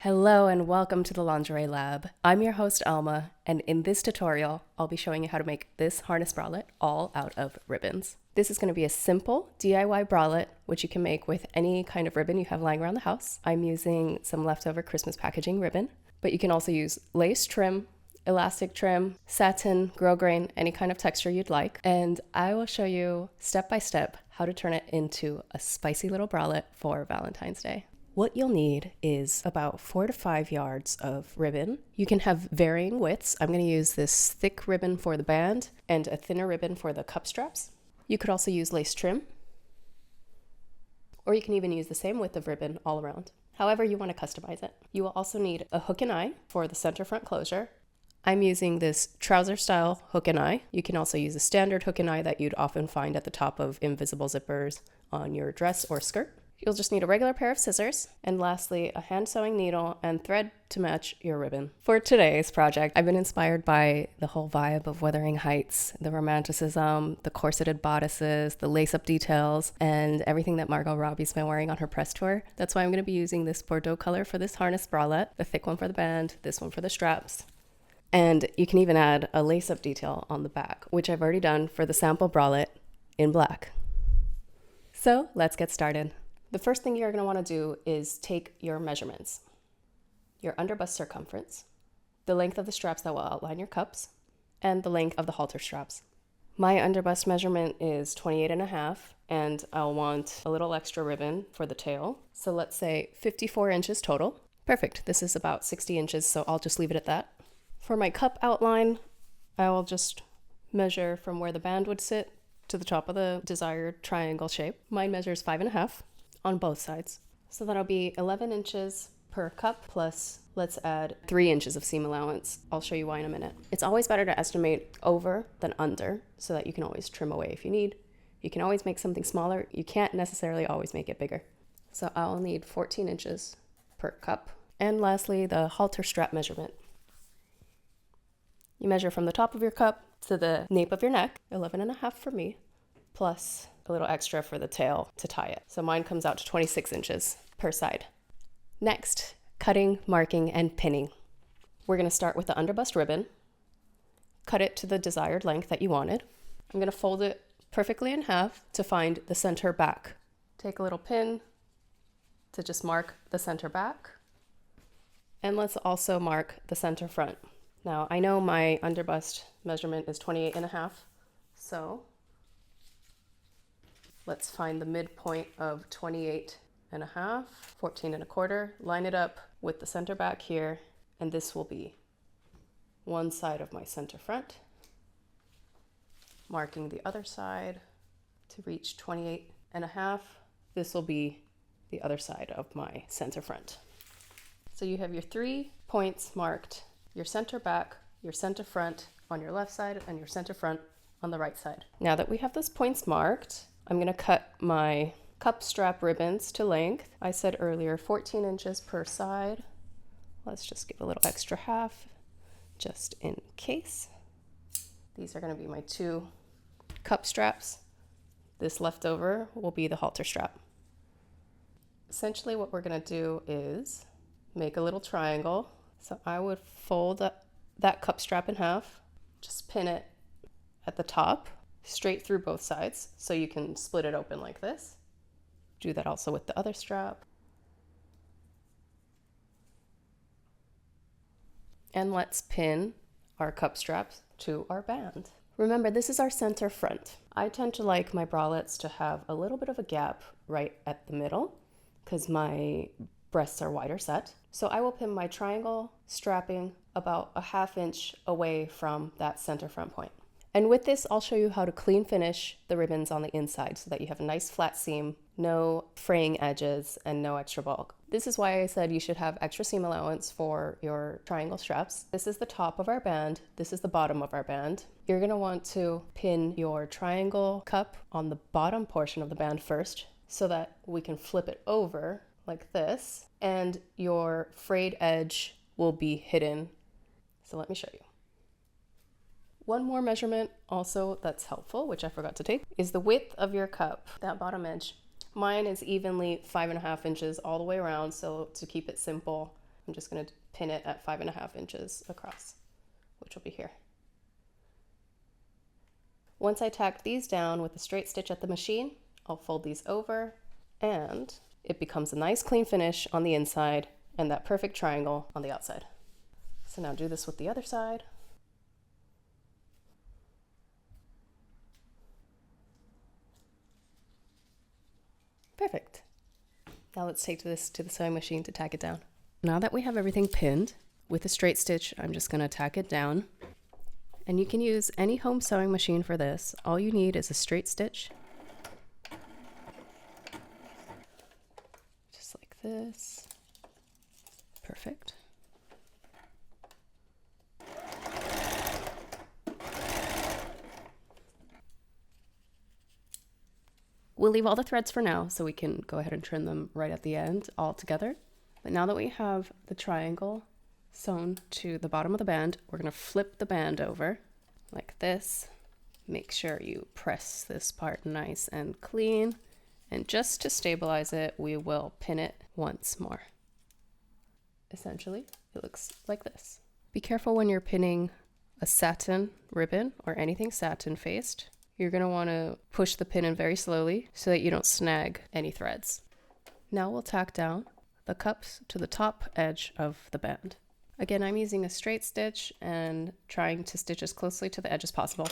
Hello and welcome to the Lingerie Lab. I'm your host Elma, and in this tutorial, I'll be showing you how to make this harness bralette all out of ribbons. This is going to be a simple DIY bralette, which you can make with any kind of ribbon you have lying around the house. I'm using some leftover Christmas packaging ribbon, but you can also use lace trim, elastic trim, satin, grosgrain, any kind of texture you'd like. And I will show you step by step how to turn it into a spicy little bralette for Valentine's Day. What you'll need is about 4 to 5 yards of ribbon. You can have varying widths. I'm going to use this thick ribbon for the band and a thinner ribbon for the cup straps. You could also use lace trim, or you can even use the same width of ribbon all around. However you want to customize it. You will also need a hook and eye for the center front closure. I'm using this trouser style hook and eye. You can also use a standard hook and eye that you'd often find at the top of invisible zippers on your dress or skirt. You'll just need a regular pair of scissors, and lastly, a hand sewing needle and thread to match your ribbon. For today's project, I've been inspired by the whole vibe of Wuthering Heights, the romanticism, the corseted bodices, the lace-up details, and everything that Margot Robbie's been wearing on her press tour. That's why I'm going to be using this Bordeaux color for this harness bralette, the thick one for the band, this one for the straps. And you can even add a lace-up detail on the back, which I've already done for the sample bralette in black. So let's get started. The first thing you're going to want to do is take your measurements, your underbust circumference, the length of the straps that will outline your cups, and the length of the halter straps. My underbust measurement is 28.5, and I'll want a little extra ribbon for the tail. So let's say 54 inches total. Perfect. This is about 60 inches, so I'll just leave it at that. For my cup outline, I will just measure from where the band would sit to the top of the desired triangle shape. Mine measures 5.5. on both sides. So that'll be 11 inches per cup plus let's add 3 inches of seam allowance. I'll show you why in a minute. It's always better to estimate over than under so that you can always trim away if you need. You can always make something smaller. You can't necessarily always make it bigger. So I'll need 14 inches per cup. And lastly, the halter strap measurement. You measure from the top of your cup to the nape of your neck, 11.5 for me, plus a little extra for the tail to tie it. So mine comes out to 26 inches per side. Next, cutting, marking, and pinning. We're going to start with the underbust ribbon. Cut it to the desired length that you wanted. I'm going to fold it perfectly in half to find the center back. Take a little pin to just mark the center back. And let's also mark the center front. Now, I know my underbust measurement is 28.5, so let's find the midpoint of 28.5, 14.25, line it up with the center back here, and this will be one side of my center front. Marking the other side to reach 28.5. This will be the other side of my center front. So you have your 3 points marked, your center back, your center front on your left side, and your center front on the right side. Now that we have those points marked, I'm going to cut my cup strap ribbons to length. I said earlier 14 inches per side. Let's just give a little extra half just in case. These are going to be my 2 cup straps. This leftover will be the halter strap. Essentially what we're going to do is make a little triangle. So I would fold that cup strap in half, just pin it at the top, straight through both sides, so you can split it open like this. Do that also with the other strap. And let's pin our cup straps to our band. Remember, this is our center front. I tend to like my bralettes to have a little bit of a gap right at the middle because my breasts are wider set. So I will pin my triangle strapping about a 1/2 inch away from that center front point. And with this, I'll show you how to clean finish the ribbons on the inside so that you have a nice flat seam, no fraying edges, and no extra bulk. This is why I said you should have extra seam allowance for your triangle straps. This is the top of our band. This is the bottom of our band. You're going to want to pin your triangle cup on the bottom portion of the band first so that we can flip it over like this, and your frayed edge will be hidden. So let me show you. One more measurement also that's helpful, which I forgot to take, is the width of your cup, that bottom edge. Mine is evenly 5.5 inches all the way around, so to keep it simple, I'm just going to pin it at 5.5 inches across, which will be here. Once I tack these down with a straight stitch at the machine, I'll fold these over and it becomes a nice clean finish on the inside and that perfect triangle on the outside. So now do this with the other side. Perfect. Now let's take this to the sewing machine to tack it down. Now that we have everything pinned, with a straight stitch, I'm just going to tack it down. And you can use any home sewing machine for this. All you need is a straight stitch. Just like this. Perfect. We'll leave all the threads for now so we can go ahead and trim them right at the end all together. But now that we have the triangle sewn to the bottom of the band, we're going to flip the band over like this. Make sure you press this part nice and clean. And just to stabilize it, we will pin it once more. Essentially, it looks like this. Be careful when you're pinning a satin ribbon or anything satin faced. You're going to want to push the pin in very slowly so that you don't snag any threads. Now we'll tack down the cups to the top edge of the band. Again, I'm using a straight stitch and trying to stitch as closely to the edge as possible.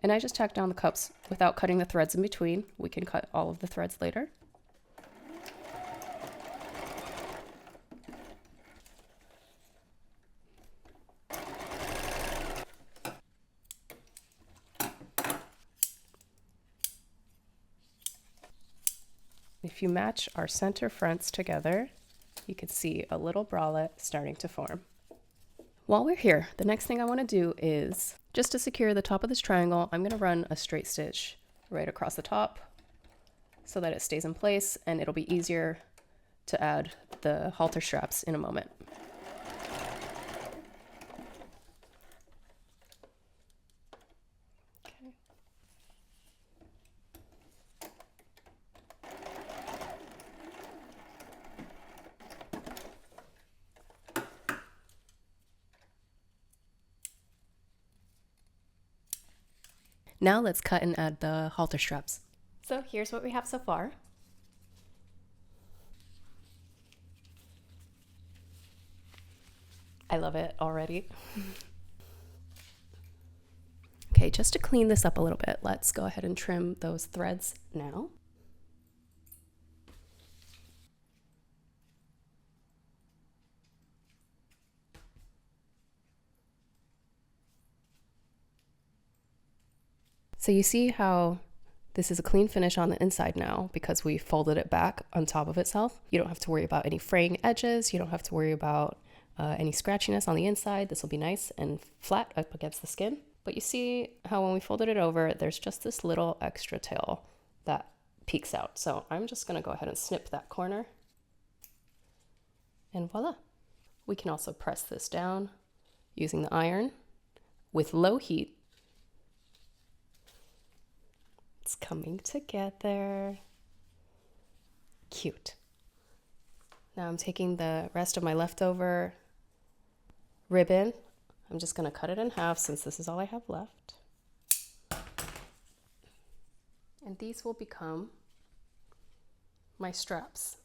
And I just tacked down the cups without cutting the threads in between. We can cut all of the threads later. If you match our center fronts together, you can see a little bralette starting to form. While we're here, the next thing I want to do is, just to secure the top of this triangle, I'm going to run a straight stitch right across the top so that it stays in place and it'll be easier to add the halter straps in a moment. Okay. Now let's cut and add the halter straps. So here's what we have so far. I love it already. Okay, just to clean this up a little bit, let's go ahead and trim those threads now. So you see how this is a clean finish on the inside now because we folded it back on top of itself. You don't have to worry about any fraying edges. You don't have to worry about any scratchiness on the inside. This will be nice and flat up against the skin. But you see how when we folded it over, there's just this little extra tail that peeks out. So I'm just going to go ahead and snip that corner. And voila. We can also press this down using the iron with low heat. It's coming together. Cute. Now I'm taking the rest of my leftover ribbon. I'm just going to cut it in half since this is all I have left. And these will become my straps.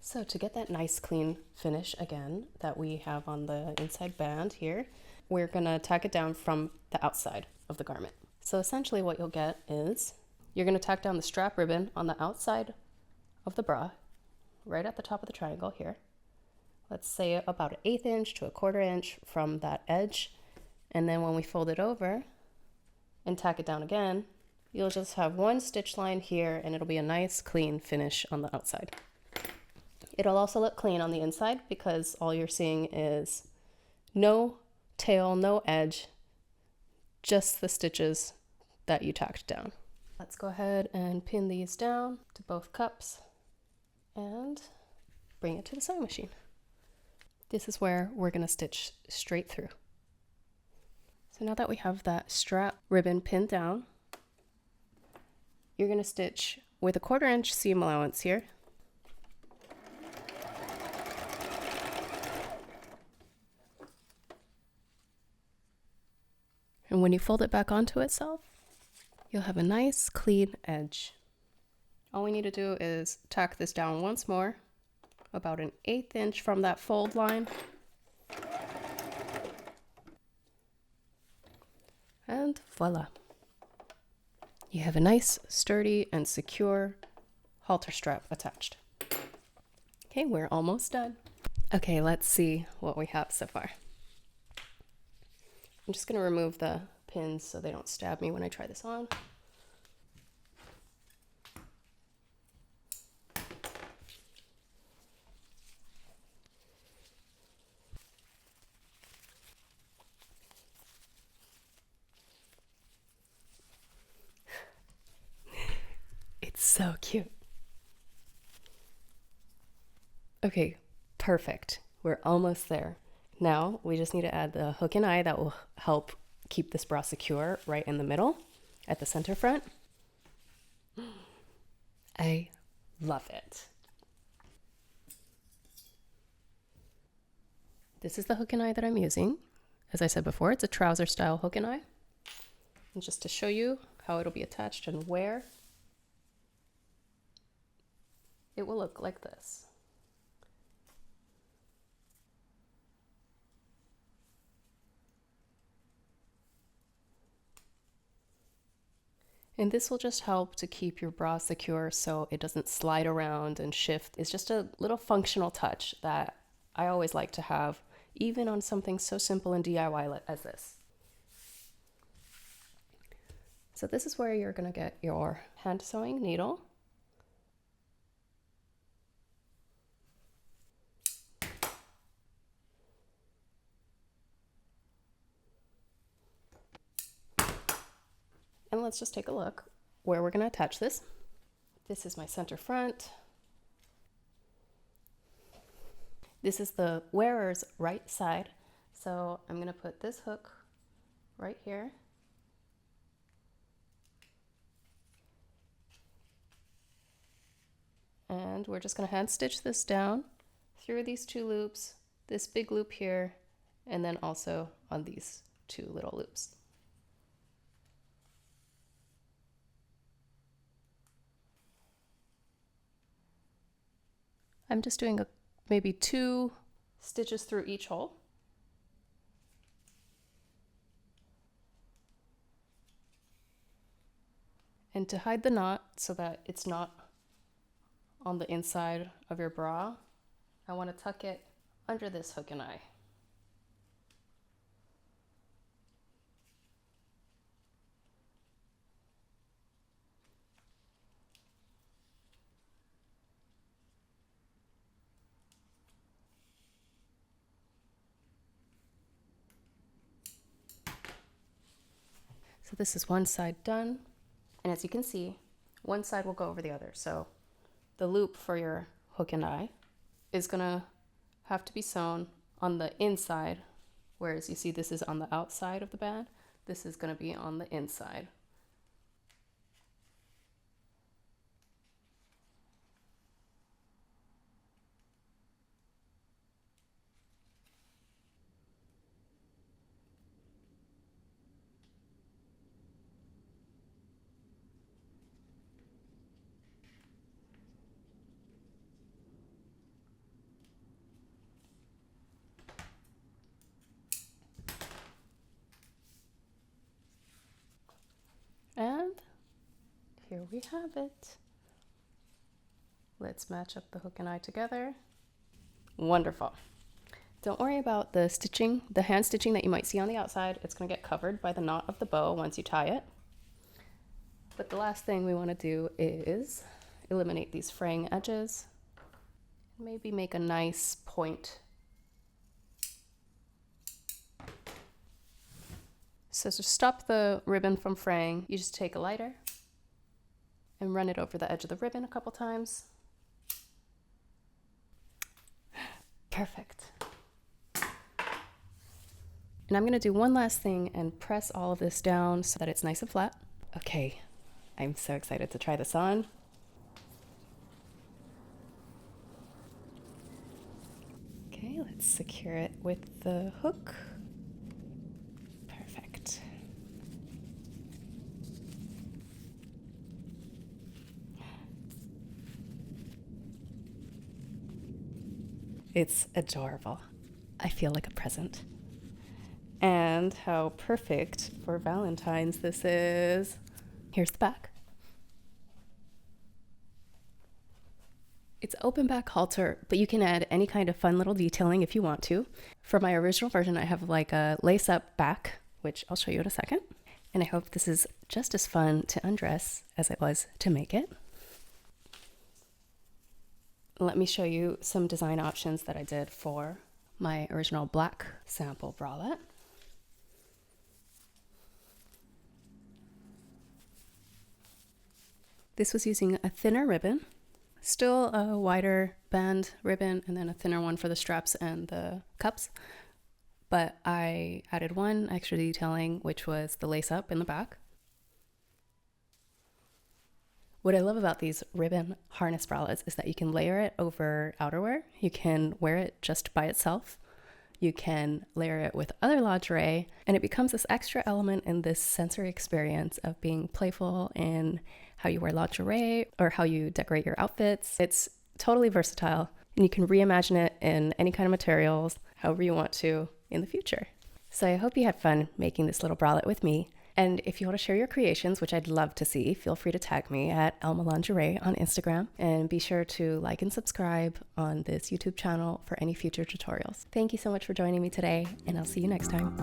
So to get that nice clean finish again that we have on the inside band here, we're going to tack it down from the outside of the garment. So essentially what you'll get is you're going to tack down the strap ribbon on the outside of the bra, right at the top of the triangle here. Let's say about 1/8 inch to 1/4 inch from that edge. And then when we fold it over and tack it down again, you'll just have one stitch line here and it'll be a nice clean finish on the outside. It'll also look clean on the inside because all you're seeing is no tail, no edge, just the stitches that you tacked down. Let's go ahead and pin these down to both cups and bring it to the sewing machine. This is where we're going to stitch straight through. So now that we have that strap ribbon pinned down, you're going to stitch with a 1/4 inch seam allowance here. And when you fold it back onto itself, you'll have a nice clean edge. All we need to do is tack this down once more, about 1/8 inch from that fold line. And voila. You have a nice, sturdy, and secure halter strap attached. Okay, we're almost done. Okay, let's see what we have so far. I'm just going to remove the pins so they don't stab me when I try this on. It's so cute. Okay, perfect. We're almost there. Now we just need to add the hook and eye that will help keep this bra secure right in the middle at the center front. I love it. This is the hook and eye that I'm using. As I said before, it's a trouser style hook and eye. And just to show you how it'll be attached and where, it will look like this. And this will just help to keep your bra secure so it doesn't slide around and shift. It's just a little functional touch that I always like to have, even on something so simple and DIY as this. So this is where you're going to get your hand sewing needle. And let's just take a look where we're going to attach this. This is my center front. This is the wearer's right side. So I'm going to put this hook right here. And we're just going to hand stitch this down through these 2 loops, this big loop here, and then also on these 2 little loops. I'm just doing maybe 2 stitches through each hole. And to hide the knot so that it's not on the inside of your bra, I want to tuck it under this hook and eye. So this is one side done, and as you can see, one side will go over the other. So the loop for your hook and eye is gonna have to be sewn on the inside, whereas you see this is on the outside of the band. This is gonna be on the inside. And here we have it. Let's match up the hook and eye together. Wonderful. Don't worry about the stitching, the hand stitching that you might see on the outside. It's going to get covered by the knot of the bow once you tie it. But the last thing we want to do is eliminate these fraying edges. Maybe make a nice point. So to stop the ribbon from fraying, you just take a lighter and run it over the edge of the ribbon a couple times. Perfect. And I'm gonna do one last thing and press all of this down so that it's nice and flat. Okay, I'm so excited to try this on. Okay, let's secure it with the hook. Perfect. It's adorable. I feel like a present. And how perfect for Valentine's this is. Here's the back. It's open back halter, but you can add any kind of fun little detailing if you want to. For my original version, I have like a lace up back, which I'll show you in a second. And I hope this is just as fun to undress as it was to make it. Let me show you some design options that I did for my original black sample bralette. This was using a thinner ribbon, still a wider band ribbon, and then a thinner one for the straps and the cups. But I added one extra detailing, which was the lace up in the back. What I love about these ribbon harness bralettes is that you can layer it over outerwear. You can wear it just by itself. You can layer it with other lingerie, and it becomes this extra element in this sensory experience of being playful in how you wear lingerie or how you decorate your outfits. It's totally versatile, and you can reimagine it in any kind of materials, however you want to in the future. So I hope you had fun making this little bralette with me. And if you want to share your creations, which I'd love to see, feel free to tag me at Elma Lingerie on Instagram, and be sure to like and subscribe on this YouTube channel for any future tutorials. Thank you so much for joining me today, and I'll see you next time.